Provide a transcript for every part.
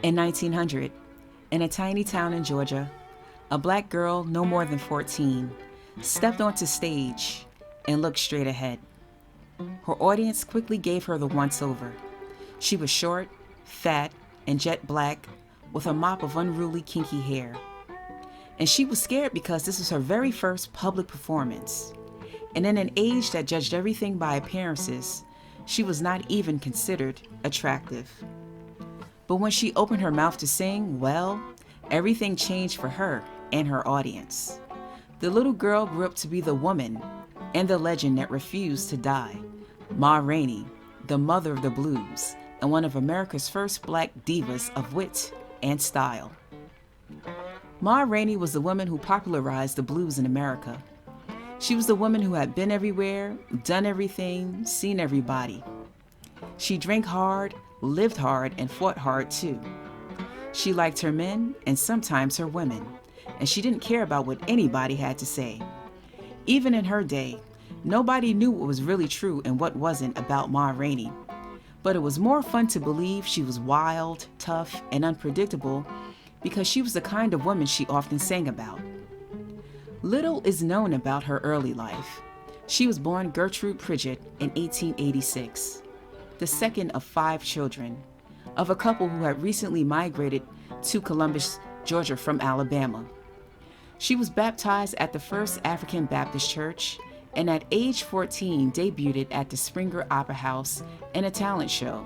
In 1900, in a tiny town in Georgia, a black girl no more than 14 stepped onto stage and looked straight ahead. Her audience quickly gave her the once-over. She was short, fat, and jet black with a mop of unruly kinky hair. And she was scared because this was her very first public performance. And in an age that judged everything by appearances, she was not even considered attractive. But when she opened her mouth to sing, well, everything changed for her and her audience. The little girl grew up to be the woman and the legend that refused to die, Ma Rainey, the mother of the blues, and one of America's first black divas of wit and style. Ma Rainey was the woman who popularized the blues in America. She was the woman who had been everywhere, done everything, seen everybody. She drank hard, lived hard, and fought hard too. She liked her men and sometimes her women, and she didn't care about what anybody had to say. Even in her day, nobody knew what was really true and what wasn't about Ma Rainey. But it was more fun to believe she was wild, tough, and unpredictable because she was the kind of woman she often sang about. Little is known about her early life. She was born Gertrude Pridget in 1886, the second of 5 children, of a couple who had recently migrated to Columbus, Georgia from Alabama. She was baptized at the First African Baptist Church and at age 14 debuted at the Springer Opera House in a talent show.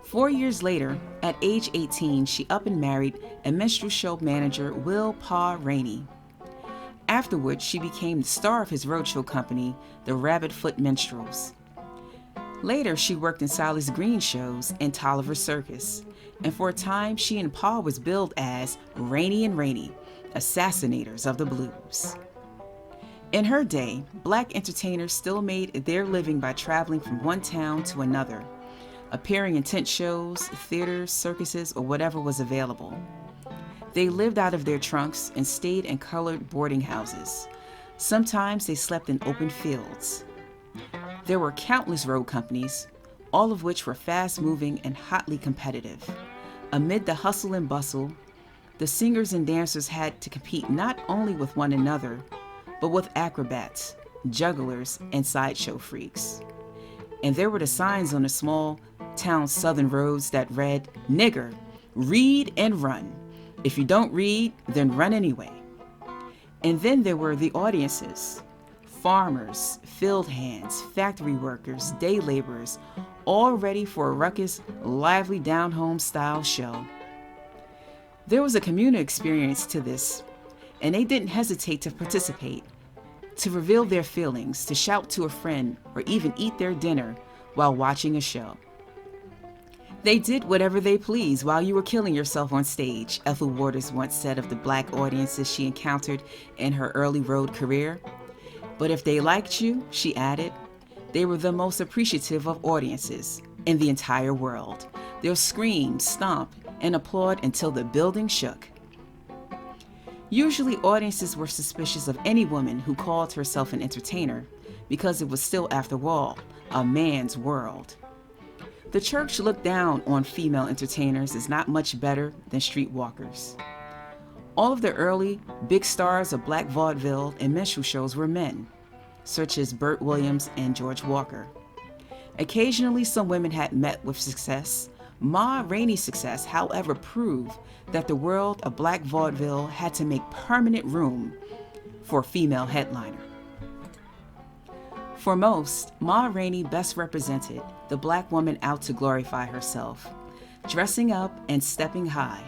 4 years later, at age 18, she up and married a minstrel show manager, Will Pa Rainey. Afterwards, she became the star of his roadshow company, the Rabbit Foot Minstrels. Later, she worked in Silas Green shows and Tolliver Circus, and for a time, she and Pa was billed as Rainey and Rainey, assassinators of the blues. In her day, black entertainers still made their living by traveling from one town to another, appearing in tent shows, theaters, circuses, or whatever was available. They lived out of their trunks and stayed in colored boarding houses. Sometimes they slept in open fields. There were countless road companies, all of which were fast-moving and hotly competitive. Amid the hustle and bustle, the singers and dancers had to compete not only with one another, but with acrobats, jugglers, and sideshow freaks. And there were the signs on the small town southern roads that read, "Nigger, read and run. If you don't read, then run anyway." And then there were the audiences, farmers, field hands, factory workers, day laborers, all ready for a ruckus, lively down-home style show. There was a communal experience to this, and they didn't hesitate to participate, to reveal their feelings, to shout to a friend, or even eat their dinner while watching a show. They did whatever they pleased while you were killing yourself on stage, Ethel Waters once said of the black audiences she encountered in her early road career. But if they liked you, she added, they were the most appreciative of audiences in the entire world. They'll scream, stomp, and applaud until the building shook. Usually audiences were suspicious of any woman who called herself an entertainer because it was still, after all, a man's world. The church looked down on female entertainers as not much better than streetwalkers. All of the early big stars of black vaudeville and minstrel shows were men, such as Burt Williams and George Walker. Occasionally, some women had met with success. Ma Rainey's success, however, proved that the world of black vaudeville had to make permanent room for a female headliner. For most, Ma Rainey best represented the black woman out to glorify herself, dressing up and stepping high.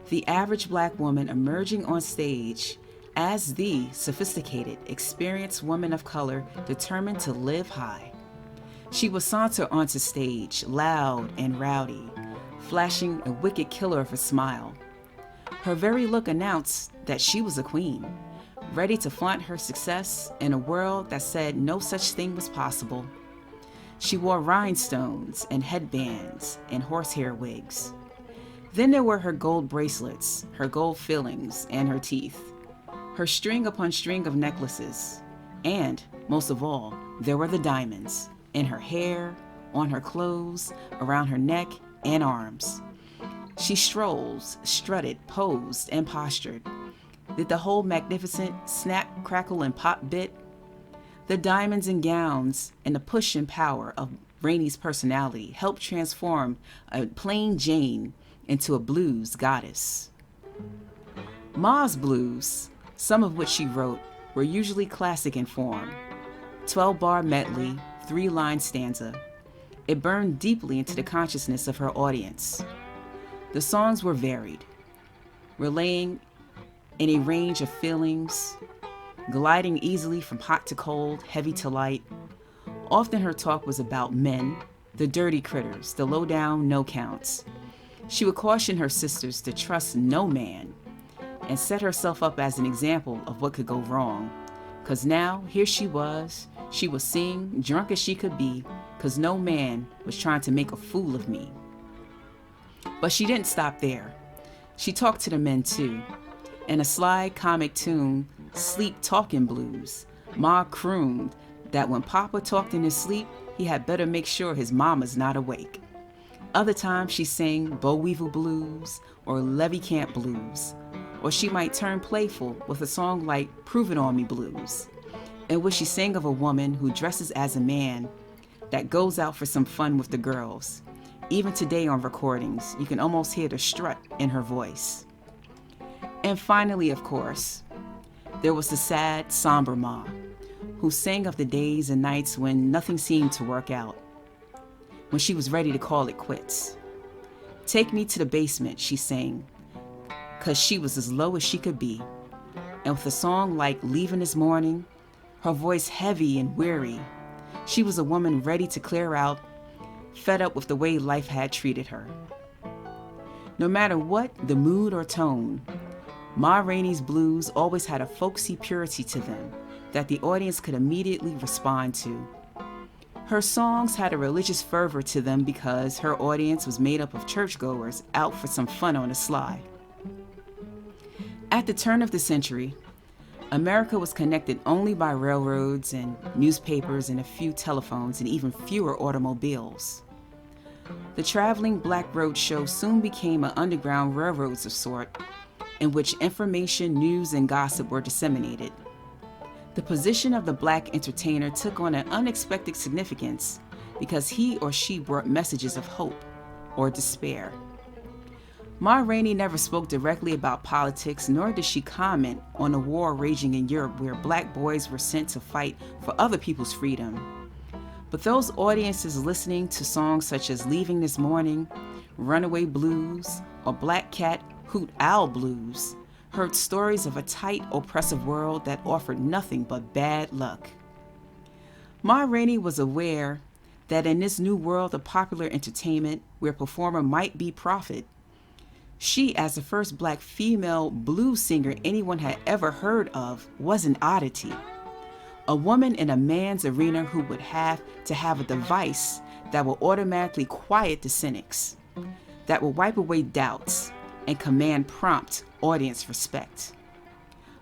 The average black woman emerging on stage as the sophisticated, experienced woman of color determined to live high. She would saunter onto stage, loud and rowdy, flashing a wicked killer of a smile. Her very look announced that she was a queen, ready to flaunt her success in a world that said no such thing was possible. She wore rhinestones and headbands and horsehair wigs. Then there were her gold bracelets, her gold fillings, and her teeth, her string upon string of necklaces, and, most of all, there were the diamonds in her hair, on her clothes, around her neck and arms. She strolls, strutted, posed, and postured. Did the whole magnificent snap, crackle, and pop bit? The diamonds and gowns and the push and power of Rainey's personality helped transform a plain Jane into a blues goddess. Ma's blues, some of which she wrote, were usually classic in form. 12-bar medley, 3-line stanza. It burned deeply into the consciousness of her audience. The songs were varied, relaying in a range of feelings, gliding easily from hot to cold, heavy to light. Often her talk was about men, the dirty critters, the low-down no-counts. She would caution her sisters to trust no man and set herself up as an example of what could go wrong. 'Cause now, here she was sing, drunk as she could be, 'cause no man was trying to make a fool of me. But she didn't stop there. She talked to the men too. In a sly comic tune, Sleep Talking Blues, Ma crooned that when Papa talked in his sleep, he had better make sure his mama's not awake. Other times she sang Bow Weevil Blues or Levy Camp Blues, or she might turn playful with a song like Prove It On Me Blues, in which she sang of a woman who dresses as a man that goes out for some fun with the girls. Even today on recordings, you can almost hear the strut in her voice. And finally, of course, there was the sad, somber Ma, who sang of the days and nights when nothing seemed to work out, when she was ready to call it quits. Take me to the basement, she sang, 'cause she was as low as she could be. And with a song like Leaving This Morning, her voice heavy and weary, she was a woman ready to clear out, fed up with the way life had treated her. No matter what the mood or tone, Ma Rainey's blues always had a folksy purity to them that the audience could immediately respond to. Her songs had a religious fervor to them because her audience was made up of churchgoers out for some fun on the sly. At the turn of the century, America was connected only by railroads and newspapers and a few telephones and even fewer automobiles. The traveling Black Road Show soon became an underground railroads of sort, in which information, news, and gossip were disseminated. The position of the Black entertainer took on an unexpected significance because he or she brought messages of hope or despair. Ma Rainey never spoke directly about politics, nor did she comment on a war raging in Europe where Black boys were sent to fight for other people's freedom. But those audiences listening to songs such as Leaving This Morning, Runaway Blues, or Black Cat Hoot Owl Blues heard stories of a tight, oppressive world that offered nothing but bad luck. Ma Rainey was aware that in this new world of popular entertainment, where performer might be profit, she, as the first Black female blues singer anyone had ever heard of, was an oddity. A woman in a man's arena who would have to have a device that will automatically quiet the cynics, that will wipe away doubts, and command prompt audience respect.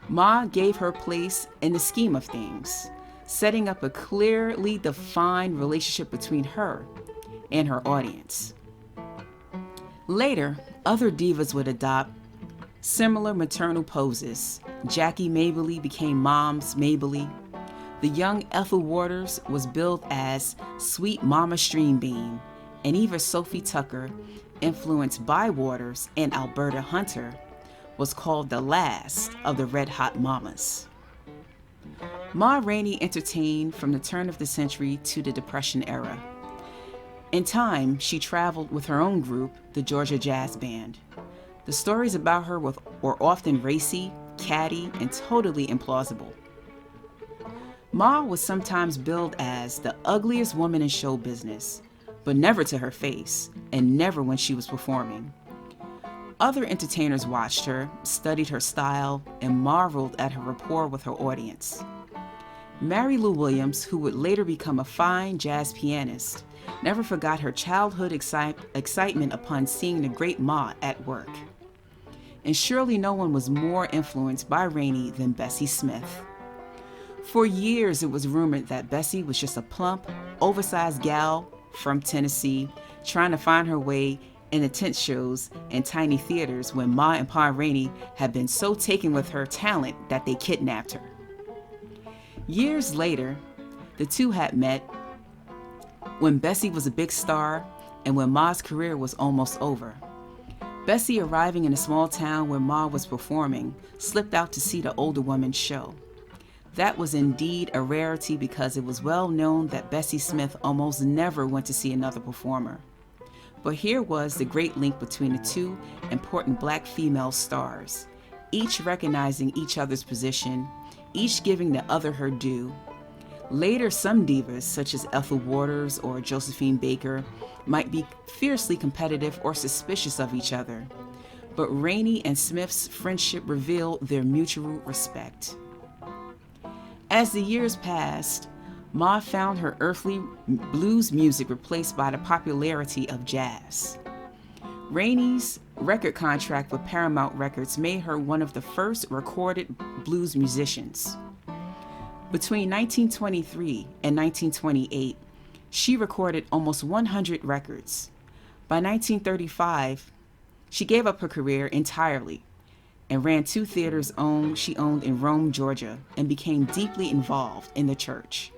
Ma gave her place in the scheme of things, setting up a clearly defined relationship between her and her audience. Later, other divas would adopt similar maternal poses. Jackie Mabley became Mom's Mabley. The young Ethel Waters was billed as Sweet Mama Streambeam, and even Sophie Tucker, influenced by Waters and Alberta Hunter, was called the last of the Red Hot Mamas. Ma Rainey entertained from the turn of the century to the Depression era. In time, she traveled with her own group, the Georgia Jazz Band. The stories about her were often racy, catty, and totally implausible. Ma was sometimes billed as the ugliest woman in show business, but never to her face, and never when she was performing. Other entertainers watched her, studied her style, and marveled at her rapport with her audience. Mary Lou Williams, who would later become a fine jazz pianist, never forgot her childhood excitement upon seeing the great Ma at work. And surely no one was more influenced by Rainey than Bessie Smith. For years, it was rumored that Bessie was just a plump, oversized gal from Tennessee trying to find her way in the tent shows and tiny theaters when Ma and Pa Rainey had been so taken with her talent that they kidnapped her. Years later, the two had met when Bessie was a big star and when Ma's career was almost over. Bessie, arriving in a small town where Ma was performing, slipped out to see the older woman's show. That was indeed a rarity because it was well known that Bessie Smith almost never went to see another performer. But here was the great link between the two important black female stars, each recognizing each other's position, each giving the other her due. Later, some divas, such as Ethel Waters or Josephine Baker, might be fiercely competitive or suspicious of each other. But Rainey and Smith's friendship revealed their mutual respect. As the years passed, Ma found her earthly blues music replaced by the popularity of jazz. Rainey's record contract with Paramount Records made her one of the first recorded blues musicians. Between 1923 and 1928, she recorded almost 100 records. By 1935, she gave up her career entirely and ran 2 theaters she owned in Rome, Georgia, and became deeply involved in the church.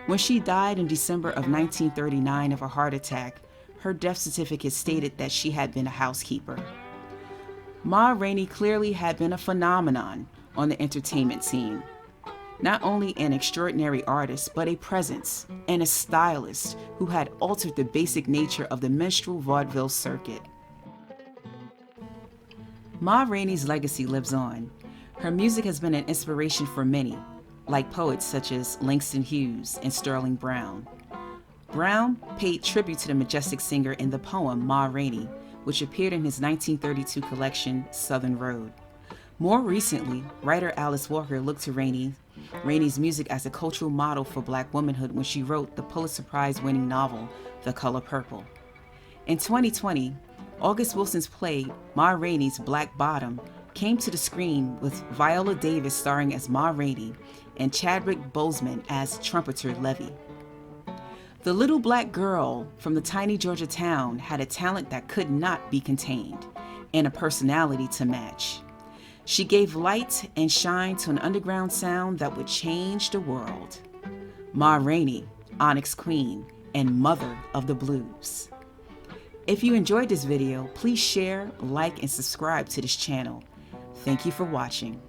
When she died in December of 1939 of a heart attack, her death certificate stated that she had been a housekeeper. Ma Rainey clearly had been a phenomenon on the entertainment scene. Not only an extraordinary artist, but a presence and a stylist who had altered the basic nature of the minstrel vaudeville circuit. Ma Rainey's legacy lives on. Her music has been an inspiration for many, like poets such as Langston Hughes and Sterling Brown. Brown paid tribute to the majestic singer in the poem Ma Rainey, which appeared in his 1932 collection, Southern Road. More recently, writer Alice Walker looked to Rainey's music as a cultural model for Black womanhood when she wrote the Pulitzer Prize-winning novel, The Color Purple. In 2020, August Wilson's play, Ma Rainey's Black Bottom, came to the screen with Viola Davis starring as Ma Rainey and Chadwick Boseman as trumpeter Levy. The little black girl from the tiny Georgia town had a talent that could not be contained and a personality to match. She gave light and shine to an underground sound that would change the world. Ma Rainey, Onyx Queen, and Mother of the Blues. If you enjoyed this video, please share, like, and subscribe to this channel. Thank you for watching.